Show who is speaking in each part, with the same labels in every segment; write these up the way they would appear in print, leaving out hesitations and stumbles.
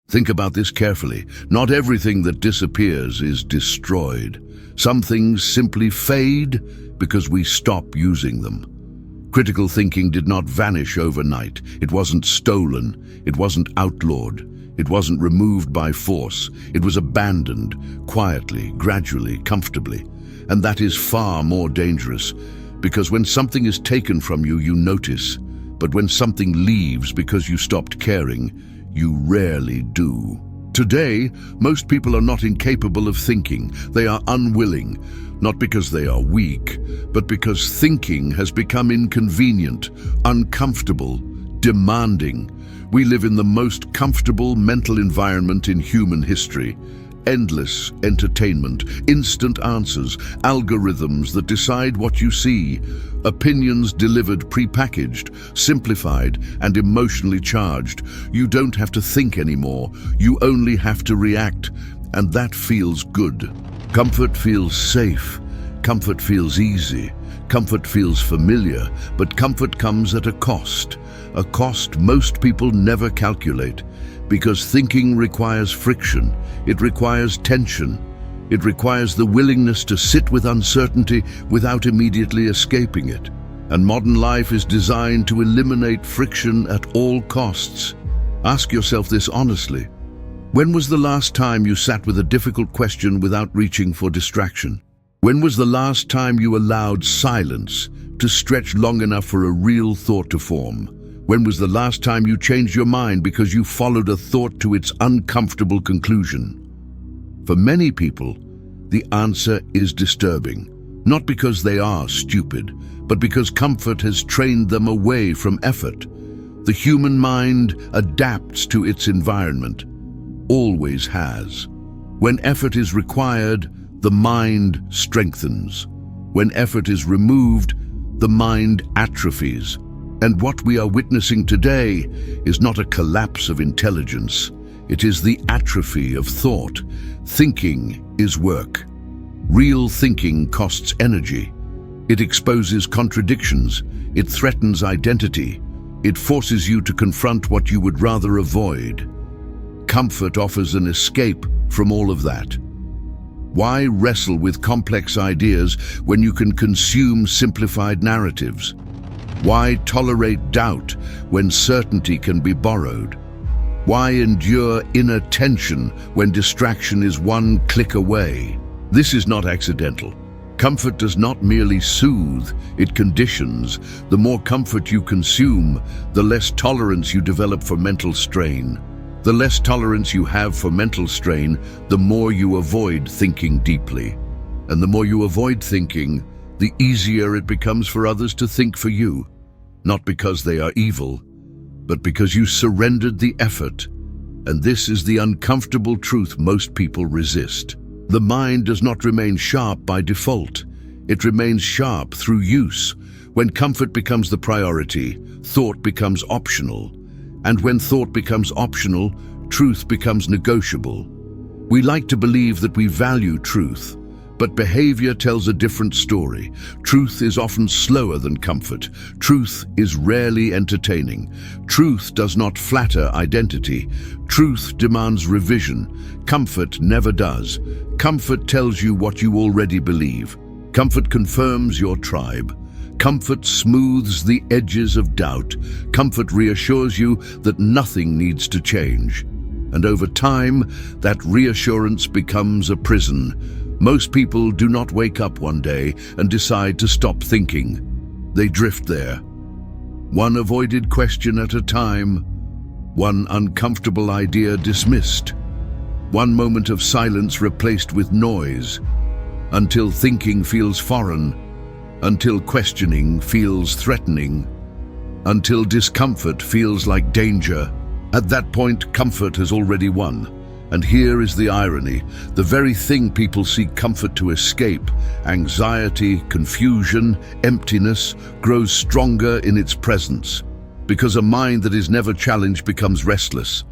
Speaker 1: Think about this carefully. Not everything that disappears is destroyed. Some things simply fade because we stop using them. Critical thinking did not vanish overnight. It wasn't stolen. It wasn't outlawed. It wasn't removed by force. It was abandoned, quietly, gradually, comfortably. And that is far more dangerous, because when something is taken from you, you notice. But when something leaves because you stopped caring, you rarely do. Today, most people are not incapable of thinking. They are unwilling, not because they are weak, but because thinking has become inconvenient, uncomfortable, demanding. We live in the most comfortable mental environment in human history. Endless entertainment, instant answers, algorithms that decide what you see, opinions delivered prepackaged, simplified, and emotionally charged. You don't have to think anymore. You only have to react, and that feels good. Comfort feels safe. Comfort feels easy. Comfort feels familiar, but comfort comes at a cost most people never calculate. Because thinking requires friction, it requires tension, it requires the willingness to sit with uncertainty without immediately escaping it. And modern life is designed to eliminate friction at all costs. Ask yourself this honestly. When was the last time you sat with a difficult question without reaching for distraction? When was the last time you allowed silence to stretch long enough for a real thought to form? When was the last time you changed your mind because you followed a thought to its uncomfortable conclusion? For many people, the answer is disturbing, not because they are stupid, but because comfort has trained them away from effort. The human mind adapts to its environment, always has. When effort is required, the mind strengthens. When effort is removed, the mind atrophies. And what we are witnessing today is not a collapse of intelligence. It is the atrophy of thought. Thinking is work. Real thinking costs energy. It exposes contradictions. It threatens identity. It forces you to confront what you would rather avoid. Comfort offers an escape from all of that. Why wrestle with complex ideas when you can consume simplified narratives? Why tolerate doubt when certainty can be borrowed? Why endure inner tension when distraction is one click away? This is not accidental. Comfort does not merely soothe, it conditions. The more comfort you consume, the less tolerance you develop for mental strain. The less tolerance you have for mental strain, the more you avoid thinking deeply. And the more you avoid thinking, the easier it becomes for others to think for you. Not because they are evil, but because you surrendered the effort. And this is the uncomfortable truth most people resist. The mind does not remain sharp by default. It remains sharp through use. When comfort becomes the priority, thought becomes optional. And when thought becomes optional, truth becomes negotiable. We like to believe that we value truth, but behavior tells a different story. Truth is often slower than comfort. Truth is rarely entertaining. Truth does not flatter identity. Truth demands revision. Comfort never does. Comfort tells you what you already believe. Comfort confirms your tribe. Comfort smooths the edges of doubt. Comfort reassures you that nothing needs to change. And over time, that reassurance becomes a prison. Most people do not wake up one day and decide to stop thinking. They drift there. One avoided question at a time, one uncomfortable idea dismissed, one moment of silence replaced with noise, until thinking feels foreign, until questioning feels threatening, until discomfort feels like danger. At that point, comfort has already won. And here is the irony. The very thing people seek comfort to escape, anxiety, confusion, emptiness, grows stronger in its presence. Because a mind that is never challenged becomes restless.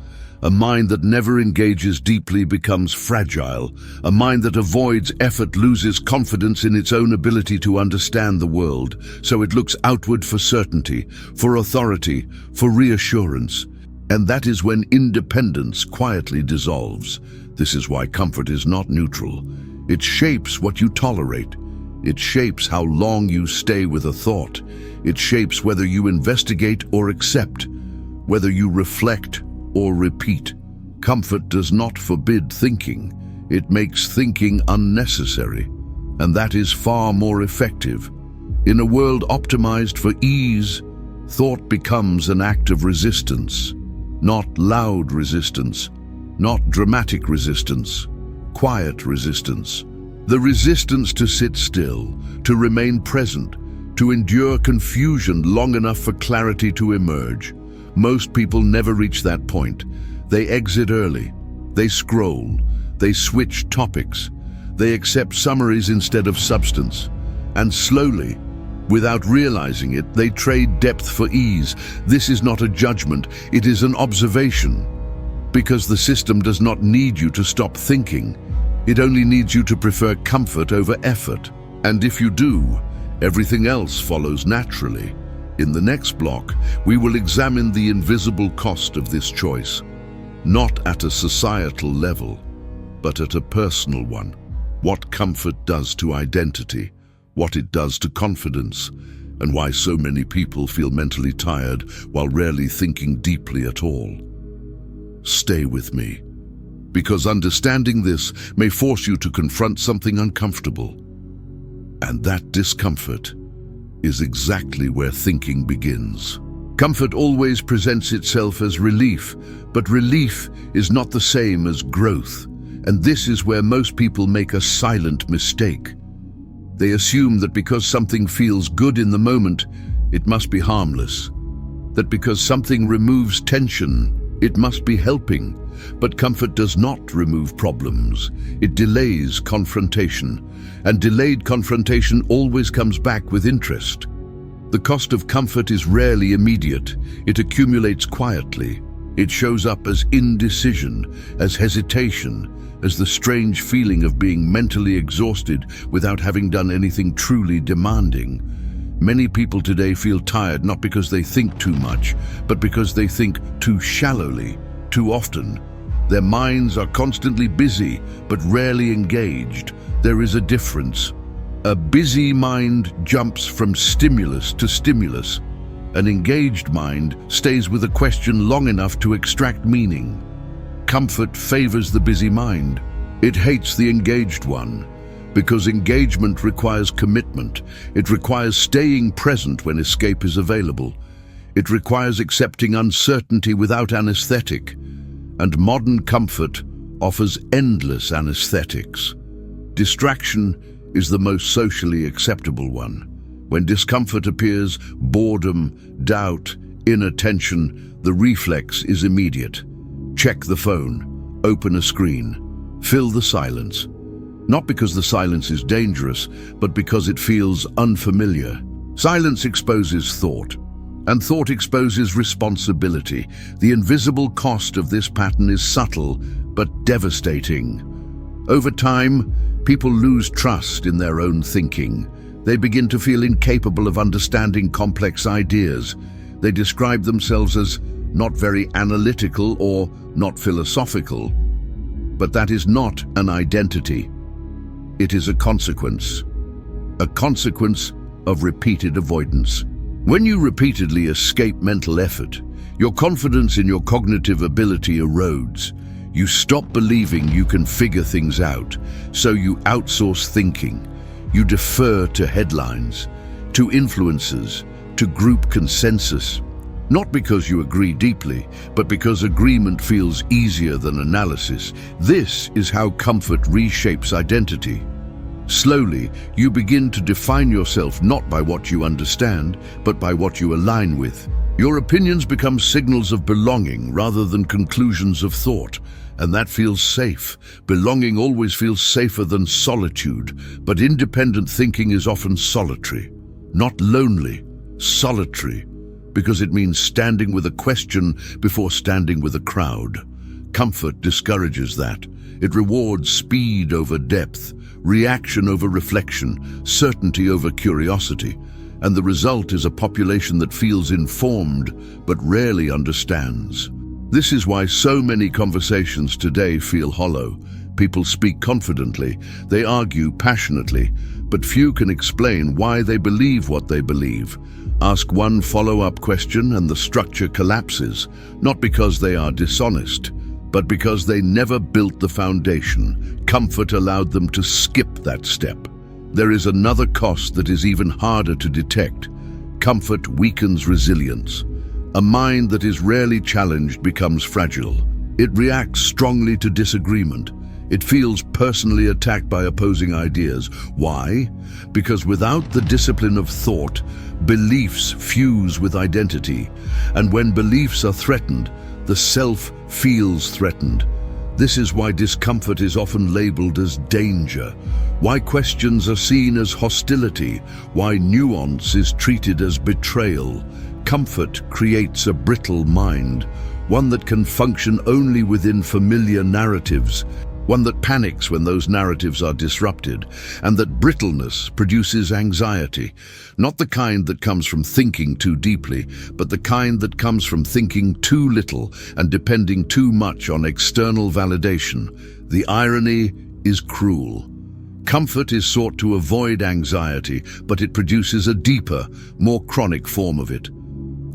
Speaker 1: A mind that never engages deeply becomes fragile. A mind that avoids effort loses confidence in its own ability to understand the world. So it looks outward for certainty, for authority, for reassurance. And that is when independence quietly dissolves. This is why comfort is not neutral. It shapes what you tolerate. It shapes how long you stay with a thought. It shapes whether you investigate or accept, whether you reflect or repeat. Comfort does not forbid thinking. It makes thinking unnecessary, and that is far more effective. In a world optimized for ease, thought becomes an act of resistance. Not loud resistance, not dramatic resistance, quiet resistance. The resistance to sit still, to remain present, to endure confusion long enough for clarity to emerge. Most people never reach that point. They exit early. They scroll. They switch topics. They accept summaries instead of substance. And slowly, without realizing it, they trade depth for ease. This is not a judgment, it is an observation. Because the system does not need you to stop thinking. It only needs you to prefer comfort over effort. And if you do, everything else follows naturally. In the next block, we will examine the invisible cost of this choice. Not at a societal level, but at a personal one. What comfort does to identity, what it does to confidence, and why so many people feel mentally tired while rarely thinking deeply at all. Stay with me, because understanding this may force you to confront something uncomfortable. And that discomfort is exactly where thinking begins. Comfort always presents itself as relief, but relief is not the same as growth, and this is where most people make a silent mistake. They assume that because something feels good in the moment, it must be harmless. That because something removes tension, it must be helping. But comfort does not remove problems. It delays confrontation. And delayed confrontation always comes back with interest. The cost of comfort is rarely immediate. It accumulates quietly. It shows up as indecision, as hesitation, as the strange feeling of being mentally exhausted without having done anything truly demanding. Many people today feel tired not because they think too much, but because they think too shallowly, too often. Their minds are constantly busy, but rarely engaged. There is a difference. A busy mind jumps from stimulus to stimulus. An engaged mind stays with a question long enough to extract meaning. Comfort favors the busy mind. It hates the engaged one, because engagement requires commitment. It requires staying present when escape is available. It requires accepting uncertainty without anesthetic. And modern comfort offers endless anesthetics. Distraction is the most socially acceptable one. When discomfort appears, boredom, doubt, inattention, the reflex is immediate. Check the phone, open a screen, fill the silence. Not because the silence is dangerous, but because it feels unfamiliar. Silence exposes thought, and thought exposes responsibility. The invisible cost of this pattern is subtle, but devastating. Over time, people lose trust in their own thinking. They begin to feel incapable of understanding complex ideas. They describe themselves as not very analytical or not philosophical. But that is not an identity. It is a consequence of repeated avoidance. When you repeatedly escape mental effort, your confidence in your cognitive ability erodes. You stop believing you can figure things out, so you outsource thinking. You defer to headlines, to influencers, to group consensus. Not because you agree deeply, but because agreement feels easier than analysis. This is how comfort reshapes identity. Slowly, you begin to define yourself not by what you understand, but by what you align with. Your opinions become signals of belonging rather than conclusions of thought, and that feels safe. Belonging always feels safer than solitude, but independent thinking is often solitary. Not lonely, solitary, because it means standing with a question before standing with a crowd. Comfort discourages that. It rewards speed over depth, reaction over reflection, certainty over curiosity, and the result is a population that feels informed but rarely understands. This is why so many conversations today feel hollow. People speak confidently, they argue passionately, but few can explain why they believe what they believe. Ask one follow-up question and the structure collapses, not because they are dishonest, but because they never built the foundation. Comfort allowed them to skip that step. There is another cost that is even harder to detect. Comfort weakens resilience. A mind that is rarely challenged becomes fragile. It reacts strongly to disagreement. It feels personally attacked by opposing ideas. Why? Because without the discipline of thought, beliefs fuse with identity. And when beliefs are threatened, the self feels threatened. This is why discomfort is often labeled as danger, why questions are seen as hostility, why nuance is treated as betrayal. Comfort creates a brittle mind, one that can function only within familiar narratives, one that panics when those narratives are disrupted, and that brittleness produces anxiety, not the kind that comes from thinking too deeply, but the kind that comes from thinking too little and depending too much on external validation. The irony is cruel. Comfort is sought to avoid anxiety, but it produces a deeper, more chronic form of it.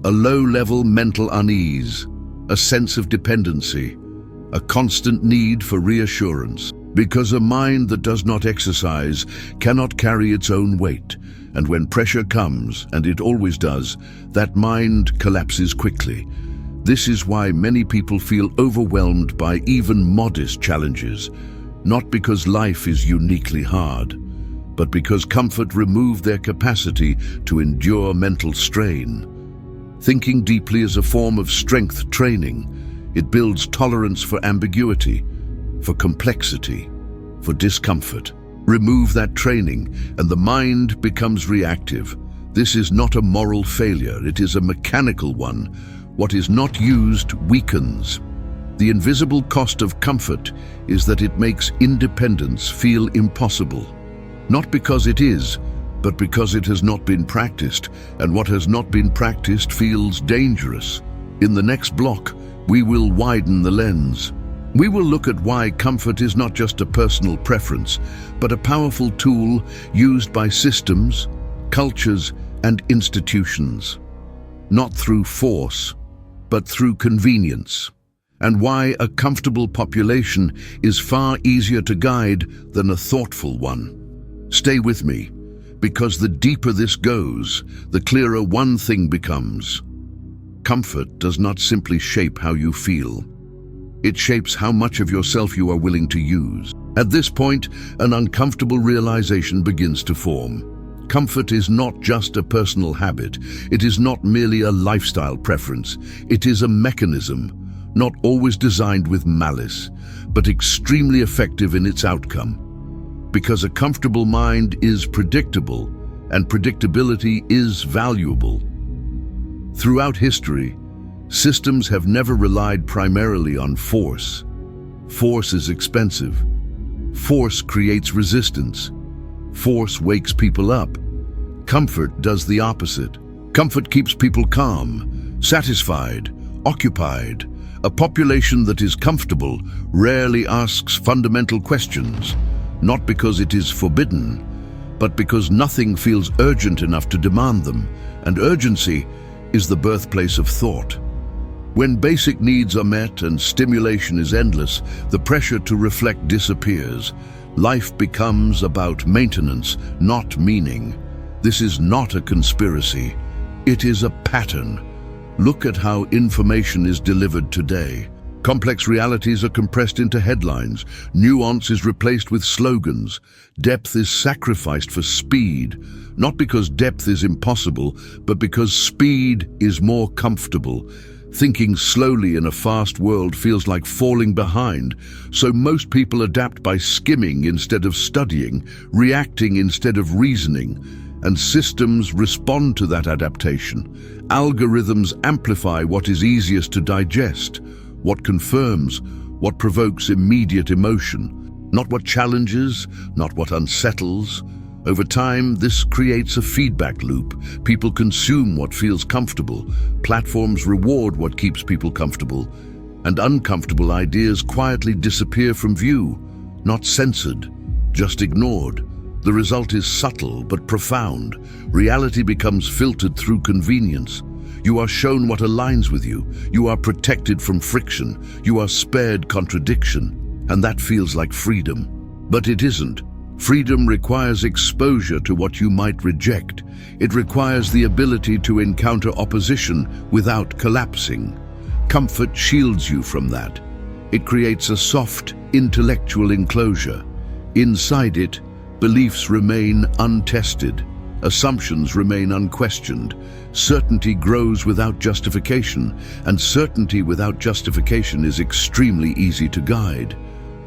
Speaker 1: A low-level mental unease, a sense of dependency, a constant need for reassurance, because a mind that does not exercise cannot carry its own weight, and when pressure comes, and it always does, that mind collapses quickly. This is why many people feel overwhelmed by even modest challenges, not because life is uniquely hard, but because comfort removed their capacity to endure mental strain. Thinking deeply is a form of strength training. It builds tolerance for ambiguity, for complexity, for discomfort. Remove that training, and the mind becomes reactive. This is not a moral failure, it is a mechanical one. What is not used weakens. The invisible cost of comfort is that it makes independence feel impossible. Not because it is, but because it has not been practiced, and what has not been practiced feels dangerous. In the next block, we will widen the lens. We will look at why comfort is not just a personal preference, but a powerful tool used by systems, cultures, and institutions. Not through force, but through convenience. And why a comfortable population is far easier to guide than a thoughtful one. Stay with me, because the deeper this goes, the clearer one thing becomes. Comfort does not simply shape how you feel. It shapes how much of yourself you are willing to use. At this point, an uncomfortable realization begins to form. Comfort is not just a personal habit. It is not merely a lifestyle preference. It is a mechanism, not always designed with malice, but extremely effective in its outcome. Because a comfortable mind is predictable, and predictability is valuable. Throughout history, systems have never relied primarily on force. Force is expensive. Force creates resistance. Force wakes people up. Comfort does the opposite. Comfort keeps people calm, satisfied, occupied. A population that is comfortable rarely asks fundamental questions, not because it is forbidden, but because nothing feels urgent enough to demand them, and urgency is the birthplace of thought. When basic needs are met and stimulation is endless, the pressure to reflect disappears. Life becomes about maintenance, not meaning. This is not a conspiracy. It is a pattern. Look at how information is delivered today. Complex realities are compressed into headlines. Nuance is replaced with slogans. Depth is sacrificed for speed, not because depth is impossible, but because speed is more comfortable. Thinking slowly in a fast world feels like falling behind, so most people adapt by skimming instead of studying, reacting instead of reasoning, and systems respond to that adaptation. Algorithms amplify what is easiest to digest, what confirms, what provokes immediate emotion, not what challenges, not what unsettles. Over time, this creates a feedback loop. People consume what feels comfortable. Platforms reward what keeps people comfortable. and uncomfortable ideas quietly disappear from view, not censored, just ignored. The result is subtle but profound. Reality becomes filtered through convenience. You are shown what aligns with you. You are protected from friction. You are spared contradiction. And that feels like freedom. But it isn't. Freedom requires exposure to what you might reject. It requires the ability to encounter opposition without collapsing. Comfort shields you from that. It creates a soft, intellectual enclosure. Inside it, beliefs remain untested. Assumptions remain unquestioned. Certainty grows without justification, and certainty without justification is extremely easy to guide.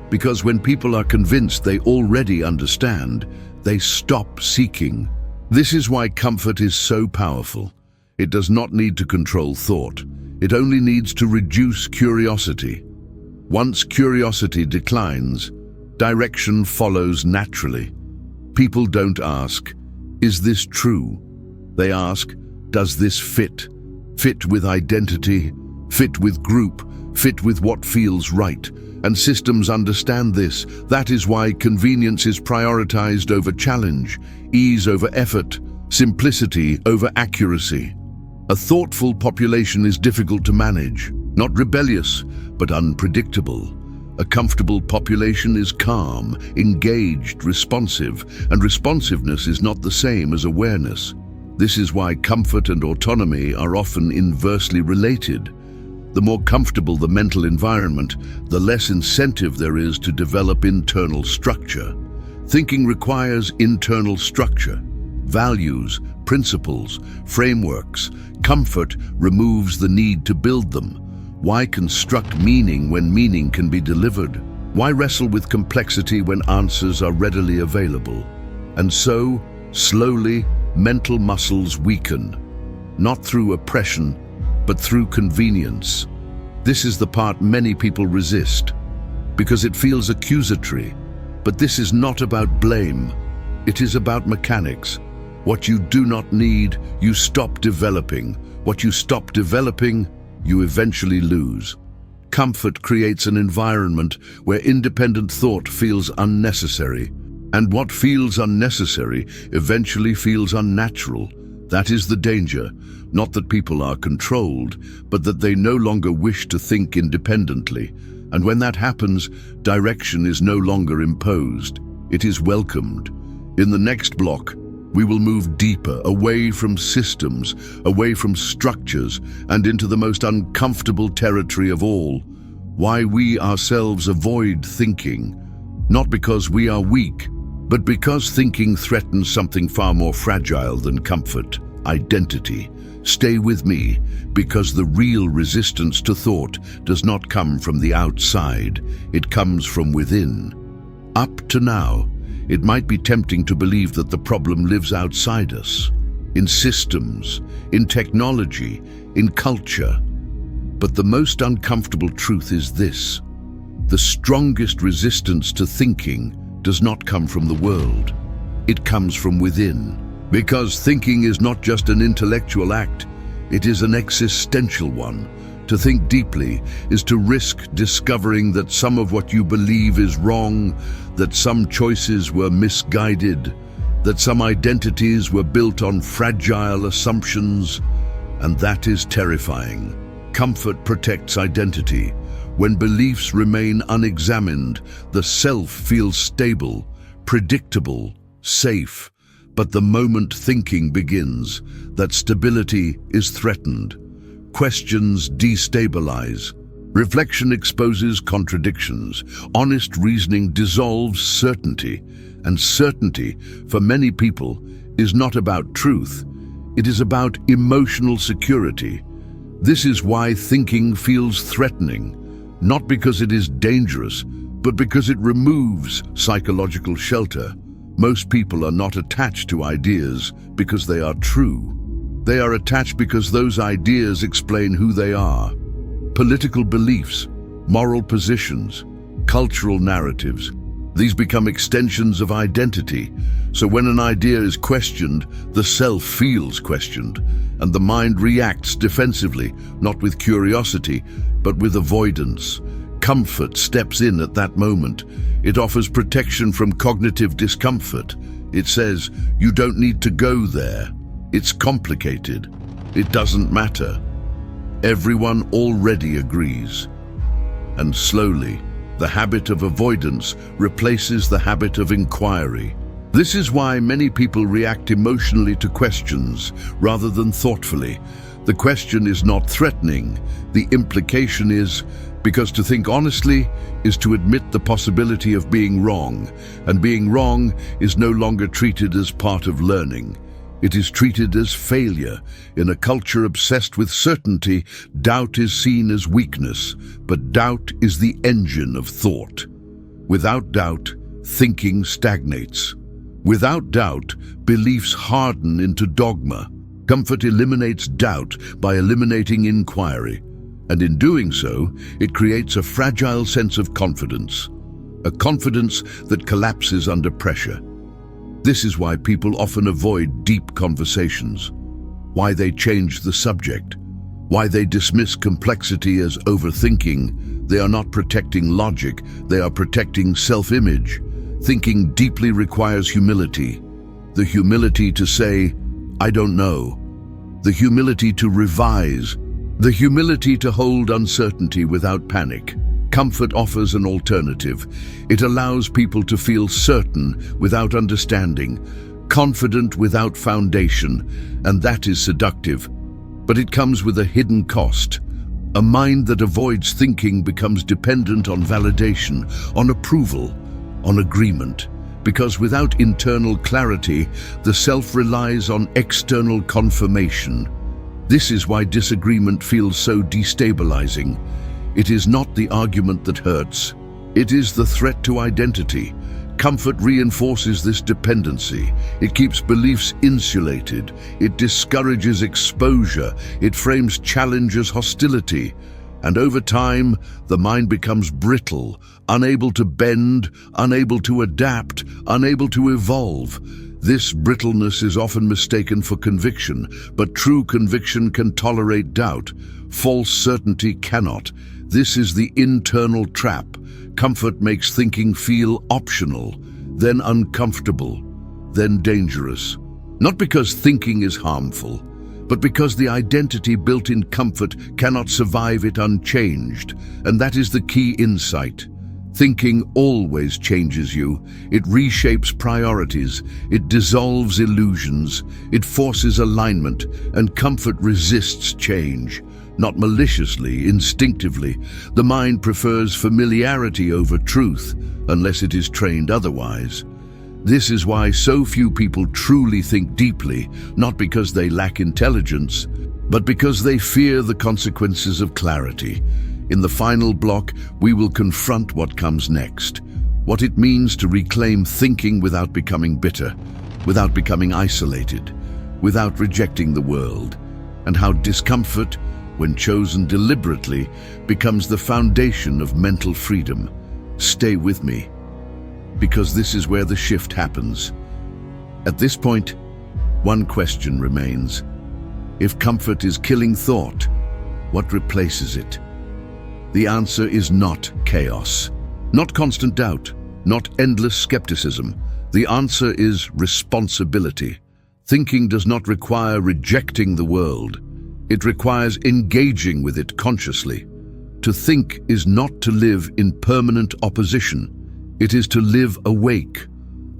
Speaker 1: Because when people are convinced they already understand, they stop seeking. This is why comfort is so powerful. It does not need to control thought. It only needs to reduce curiosity. Once curiosity declines, direction follows naturally. People don't ask, "Is this true?" They ask, "Does this fit? Fit with identity, fit with group, fit with what feels right?" And systems understand this. That is why convenience is prioritized over challenge, ease over effort, simplicity over accuracy. A thoughtful population is difficult to manage, not rebellious, but unpredictable. A comfortable population is calm, engaged, responsive, and responsiveness is not the same as awareness. This is why comfort and autonomy are often inversely related. The more comfortable the mental environment, the less incentive there is to develop internal structure. Thinking requires internal structure, values, principles, frameworks. Comfort removes the need to build them. Why construct meaning when meaning can be delivered? Why wrestle with complexity when answers are readily available? And so, slowly, mental muscles weaken, not through oppression, but through convenience. This is the part many people resist, because it feels accusatory. But this is not about blame. It is about mechanics. What you do not need, you stop developing. What you stop developing, you eventually lose. Comfort creates an environment where independent thought feels unnecessary. And what feels unnecessary eventually feels unnatural. That is the danger. Not that people are controlled, but that they no longer wish to think independently. And when that happens, direction is no longer imposed. It is welcomed. In the next block, we will move deeper, away from systems, away from structures, and into the most uncomfortable territory of all. Why we ourselves avoid thinking. Not because we are weak, but because thinking threatens something far more fragile than comfort, identity. Stay with me, because the real resistance to thought does not come from the outside, it comes from within. Up to now, it might be tempting to believe that the problem lives outside us, in systems, in technology, in culture. But the most uncomfortable truth is this: the strongest resistance to thinking does not come from the world. It comes from within. Because thinking is not just an intellectual act, it is an existential one. To think deeply is to risk discovering that some of what you believe is wrong, that some choices were misguided, that some identities were built on fragile assumptions, and that is terrifying. Comfort protects identity. When beliefs remain unexamined, the self feels stable, predictable, safe. But the moment thinking begins, that stability is threatened. Questions destabilize. Reflection exposes contradictions. Honest reasoning dissolves certainty. And certainty, for many people, is not about truth. It is about emotional security. This is why thinking feels threatening. Not because it is dangerous, but because it removes psychological shelter. Most people are not attached to ideas because they are true. They are attached because those ideas explain who they are. Political beliefs, moral positions, cultural narratives. These become extensions of identity. So when an idea is questioned, the self feels questioned, and the mind reacts defensively, not with curiosity, but with avoidance. Comfort steps in at that moment. It offers protection from cognitive discomfort. It says, you don't need to go there. It's complicated. It doesn't matter. Everyone already agrees. And slowly, the habit of avoidance replaces the habit of inquiry. This is why many people react emotionally to questions rather than thoughtfully. The question is not threatening. The implication is, because to think honestly is to admit the possibility of being wrong, and being wrong is no longer treated as part of learning. It is treated as failure. In a culture obsessed with certainty, doubt is seen as weakness, but doubt is the engine of thought. Without doubt, thinking stagnates. Without doubt, beliefs harden into dogma. Comfort eliminates doubt by eliminating inquiry, and in doing so, it creates a fragile sense of confidence, a confidence that collapses under pressure. This is why people often avoid deep conversations, why they change the subject, why they dismiss complexity as overthinking. They are not protecting logic, they are protecting self-image. Thinking deeply requires humility. The humility to say, I don't know. The humility to revise. The humility to hold uncertainty without panic. Comfort offers an alternative. It allows people to feel certain without understanding, confident without foundation, and that is seductive. But it comes with a hidden cost. A mind that avoids thinking becomes dependent on validation, on approval, on agreement. Because without internal clarity, the self relies on external confirmation. This is why disagreement feels so destabilizing. It is not the argument that hurts. It is the threat to identity. Comfort reinforces this dependency. It keeps beliefs insulated. It discourages exposure. It frames challenge as hostility. And over time, the mind becomes brittle, unable to bend, unable to adapt, unable to evolve. This brittleness is often mistaken for conviction, but true conviction can tolerate doubt. False certainty cannot. This is the internal trap. Comfort makes thinking feel optional, then uncomfortable, then dangerous. Not because thinking is harmful, but because the identity built in comfort cannot survive it unchanged. And that is the key insight. Thinking always changes you. It reshapes priorities. It dissolves illusions. It forces alignment, and comfort resists change. Not maliciously, instinctively. The mind prefers familiarity over truth, unless it is trained otherwise. This is why so few people truly think deeply, not because they lack intelligence, but because they fear the consequences of clarity. In the final block, we will confront what comes next, what it means to reclaim thinking without becoming bitter, without becoming isolated, without rejecting the world, and how discomfort, when chosen deliberately, becomes the foundation of mental freedom. Stay with me, because this is where the shift happens. At this point, one question remains. If comfort is killing thought, what replaces it? The answer is not chaos, not constant doubt, not endless skepticism. The answer is responsibility. Thinking does not require rejecting the world. It requires engaging with it consciously. To think is not to live in permanent opposition. It is to live awake.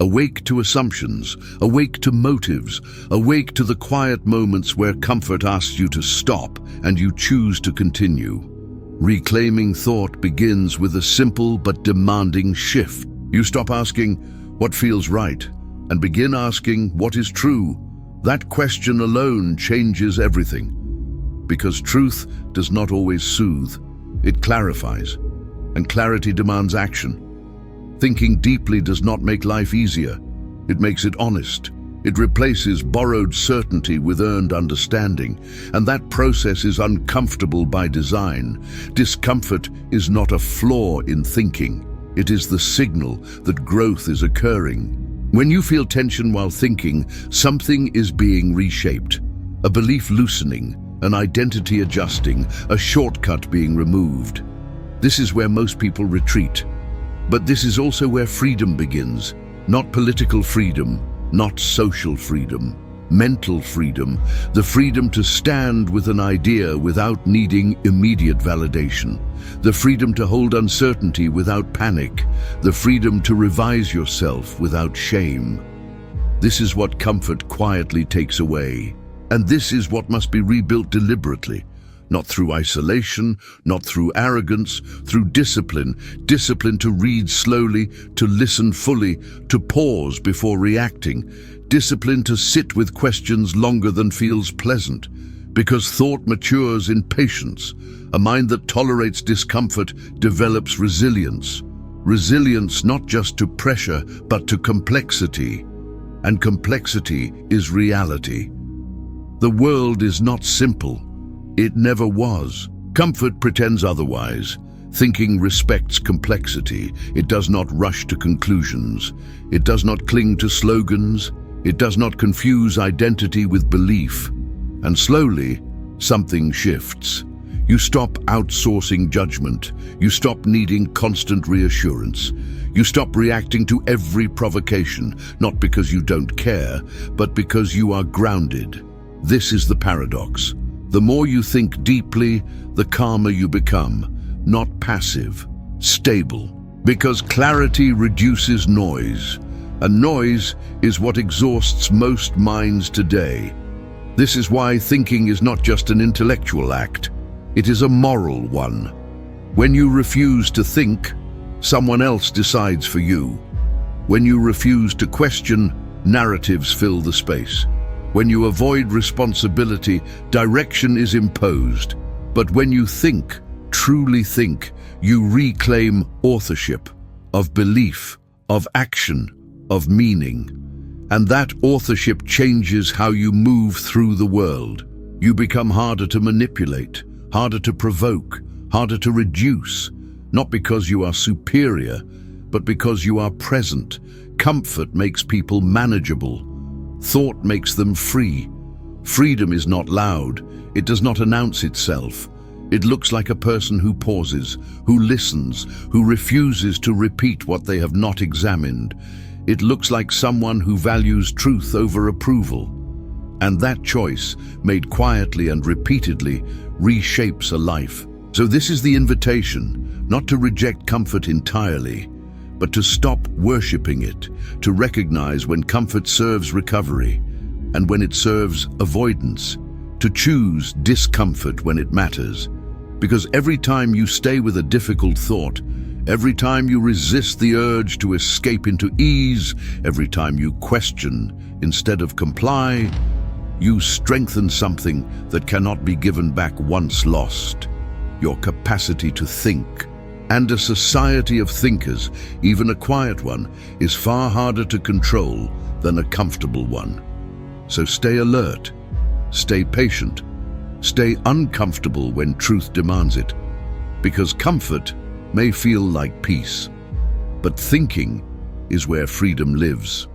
Speaker 1: Awake to assumptions, awake to motives, awake to the quiet moments where comfort asks you to stop and you choose to continue. Reclaiming thought begins with a simple but demanding shift. You stop asking, what feels right, and begin asking, what is true? That question alone changes everything. Because truth does not always soothe, it clarifies, and clarity demands action. Thinking deeply does not make life easier, it makes it honest. It replaces borrowed certainty with earned understanding, and that process is uncomfortable by design. Discomfort is not a flaw in thinking, It is the signal that growth is occurring. When you feel tension while thinking, something is being reshaped. A belief loosening, an identity adjusting, a shortcut being removed. This is where most people retreat. But this is also where freedom begins. Not political freedom, not social freedom. Mental freedom, the freedom to stand with an idea without needing immediate validation, the freedom to hold uncertainty without panic, the freedom to revise yourself without shame. This is what comfort quietly takes away, and this is what must be rebuilt deliberately, not through isolation, not through arrogance, through discipline, discipline to read slowly, to listen fully, to pause before reacting, discipline to sit with questions longer than feels pleasant, because thought matures in patience. A mind that tolerates discomfort develops resilience. Resilience not just to pressure, but to complexity. And complexity is reality. The world is not simple. It never was. Comfort pretends otherwise. Thinking respects complexity. It does not rush to conclusions. It does not cling to slogans. It does not confuse identity with belief. And slowly, something shifts. You stop outsourcing judgment. You stop needing constant reassurance. You stop reacting to every provocation, not because you don't care, but because you are grounded. This is the paradox. The more you think deeply, the calmer you become. Not passive, stable. Because clarity reduces noise. And noise is what exhausts most minds today. This is why thinking is not just an intellectual act. It is a moral one. When you refuse to think, someone else decides for you. When you refuse to question, narratives fill the space. When you avoid responsibility, direction is imposed. But when you think, truly think, you reclaim authorship of belief, of action, of meaning. And that authorship changes how you move through the world. You become harder to manipulate, harder to provoke, harder to reduce, not because you are superior, but because you are present. Comfort makes people manageable. Thought makes them free. Freedom is not loud. It does not announce itself. It looks like a person who pauses, who listens, who refuses to repeat what they have not examined. It looks like someone who values truth over approval. And that choice, made quietly and repeatedly, reshapes a life. So this is the invitation, not to reject comfort entirely, but to stop worshipping it, to recognize when comfort serves recovery and when it serves avoidance, to choose discomfort when it matters. Because every time you stay with a difficult thought, every time you resist the urge to escape into ease, every time you question instead of comply, you strengthen something that cannot be given back once lost: your capacity to think. And a society of thinkers, even a quiet one, is far harder to control than a comfortable one. So stay alert, stay patient, stay uncomfortable when truth demands it, because comfort may feel like peace, but thinking is where freedom lives.